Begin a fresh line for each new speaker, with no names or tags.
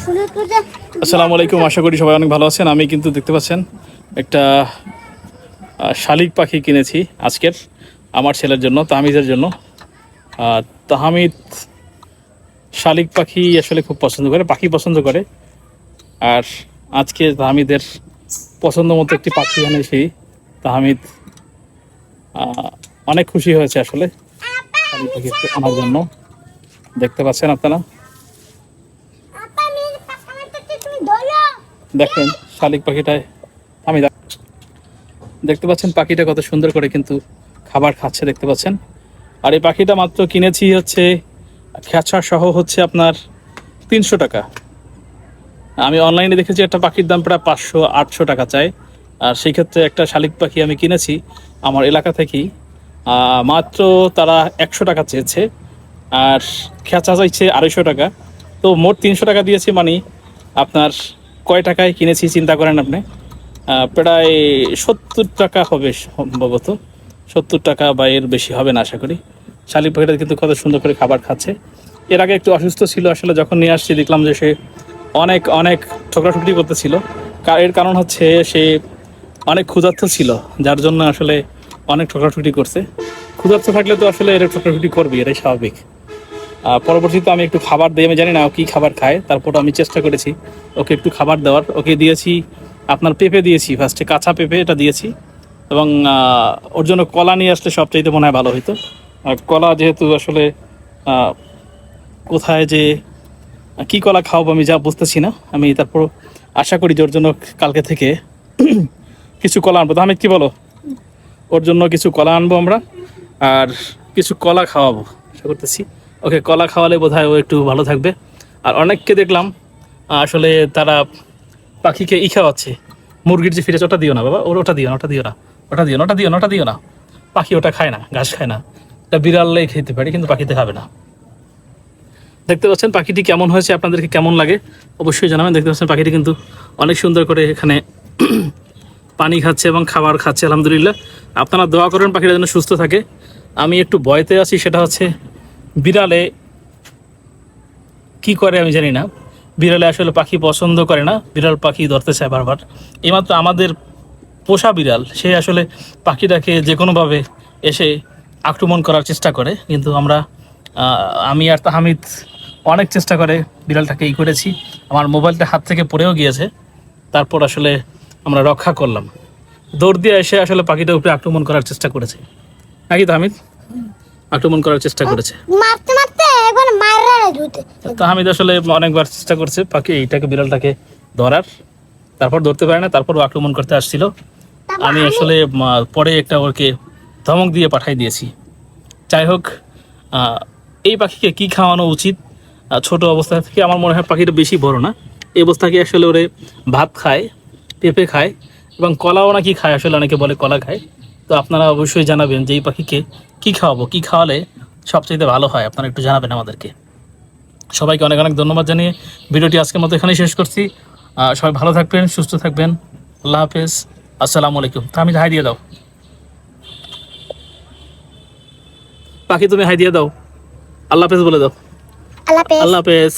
আসসালামু আলাইকুম, আশা করি সবাই অনেক ভালো আছেন। আমি কিন্তু দেখতে পাচ্ছেন একটা শালিক পাখি কিনেছি আজকের আমার ছেলের জন্য, তাহমিদের জন্য। তাহমিদ শালিক পাখি আসলে খুব পছন্দ করে, পাখি পছন্দ করে। আর আজকে তাহমিদের পছন্দ মতো একটি পাখি এনেছি। তাহমিদ অনেক খুশি হয়েছে আসলে শালিক পাখি আনার জন্য। দেখতে পাচ্ছেন আপনারা, দেখেন শালিক পাখিটায় আমি দেখতে পাচ্ছেন পাখিটা কত সুন্দর করে কিন্তু খাবার খাচ্ছে, দেখতে পাচ্ছেন। আর এই পাখিটা মাত্র কিনেছি হচ্ছে খেঁচা সহ হচ্ছে আপনার 300 টাকা। আমি অনলাইনে দেখেছি একটা পাখির দাম প্রায় 500-800 টাকা চাই। আর সেই ক্ষেত্রে একটা শালিক পাখি আমি কিনেছি আমার এলাকা থেকেই, মাত্র তারা 100 টাকা চেয়েছে আর খেঁচা চাইছে 250 টাকা। তো মোট 300 টাকা দিয়েছি। মানে আপনার কয় টাকায় কিনেছি চিন্তা করেন আপনি, প্রায় 70 টাকা হবে সম্ভবত, 70 টাকা বা এর বেশি হবে না আশা করি। শালিক পাখিটা কিন্তু কত সুন্দর করে খাবার খাচ্ছে। এর আগে একটু অসুস্থ ছিল, আসলে যখন নিয়ে আসছি দেখলাম যে সে অনেক অনেক ঠোকরাঠুকরি করতেছিল। এর কারণ হচ্ছে সে অনেক ক্ষুধার্ত ছিল, যার জন্য আসলে অনেক ঠোকরাঠুকরি করছে। ক্ষুধার্ত থাকলে তো আসলে এর ঠোকরাঠুকরি করবে, এটাই স্বাভাবিক। পরবর্তীতে আমি একটু খাবার দিই, আমি জানি না ও কী খাবার খায়, তারপর আমি চেষ্টা করেছি ওকে একটু খাবার দেওয়ার। ওকে দিয়েছি আপনার পেঁপে দিয়েছি, ফার্স্টে কাঁচা পেঁপে এটা দিয়েছি, এবং ওর জন্য কলা নিয়ে আসলে সবচাইতে মনে হয় ভালো হইতো। কলা যেহেতু আসলে কোথায় যে কী কলা খাওয়াবো আমি যা বুঝতেছি না। আমি তারপর আশা করি যে ওর জন্য কালকে থেকে কিছু কলা আনবো। আমি কি বলো, ওর জন্য কিছু কলা আনবো আমরা, আর কিছু কলা খাওয়াবো আশা করতেছি। ওকে কলা খাওয়ালে বোধহয় ও একটু ভালো থাকবে। আর অনেককে দেখলাম আসলে তারা পাখিকে খাওয়াচ্ছে, মুরগির যে ফিরে, ওটা দিও না বাবা, ওটা দিও না, ওটা দিও না, ওটা দিও না, ওটা দিও না, ওটা দিও না। পাখি ওটা খায় না, ঘাস খায় না। এটা বিড়ালই খেতে পারে, কিন্তু পাখিতে খাবে না। দেখতে পাচ্ছেন পাখিটি কেমন হয়েছে, আপনাদেরকে কেমন লাগে অবশ্যই জানাবেন। দেখতে পাচ্ছেন পাখিটি কিন্তু অনেক সুন্দর করে এখানে পানি খাচ্ছে এবং খাবার খাচ্ছে, আলহামদুলিল্লাহ। আপনারা দোয়া করেন পাখিটা যেন সুস্থ থাকে। আমি একটু ভয়তে আছি, সেটা হচ্ছে বিড়ালে কি করে আমি জানি না। বিড়ালে আসলে পাখি পছন্দ করে না, বিড়াল পাখি ধরতে চায় বারবার। এইমাত্র আমাদের পোষা বিড়াল সে আসলে পাখিটাকে যে কোনোভাবে এসে আক্রমণ করার চেষ্টা করে, কিন্তু আমি আর তাহমিদ অনেক চেষ্টা করে বিড়ালটাকে করেছি। আমার মোবাইলটা হাত থেকে পড়েও গিয়েছে, তারপর আসলে আমরা রক্ষা করলাম। দৌড় দিয়ে এসে আসলে পাখিটার উপরে আক্রমণ করার চেষ্টা করেছে, নাকি তাহমিদ? আক্রমণ করার চেষ্টা করেছে, তাহমিদ আসলে অনেকবার চেষ্টা করছে এইটাকে বিড়ালটাকে ধরার, তারপর ধরতে পারে না, তারপর আক্রমণ করতে আসছিল। আমি আসলে পরে একটা ওকে ধমক দিয়ে পাঠাই দিয়েছি। যাই হোক, এই পাখিকে কি খাওয়ানো উচিত ছোট অবস্থা থেকে? আমার মনে হয় পাখিটা বেশি বড় না, এই অবস্থাকে আসলে ওরে ভাত খায়, পেঁপে খায় এবং কলাও নাকি খায়, আসলে অনেকে বলে কলা খায়। তো আপনারা অবশ্যই জানাবেন যে এই পাখিকে কী খাওয়াবো, কী খাওয়ালে সবচাইতে ভালো হয়, আপনারা একটু জানাবেন আমাদেরকে। সবাইকে অনেক অনেক ধন্যবাদ জানিয়ে ভিডিওটি আজকের মতো এখানেই শেষ করছি। সবাই ভালো থাকবেন, সুস্থ থাকবেন। আল্লাহ হাফেজ, আসসালামু আলাইকুম। আমি হাই দিয়ে দাও পাখি, তুমি হাই দিয়ে দাও, আল্লাহ হাফেজ বলে দাও। আল্লাহ হাফেজ।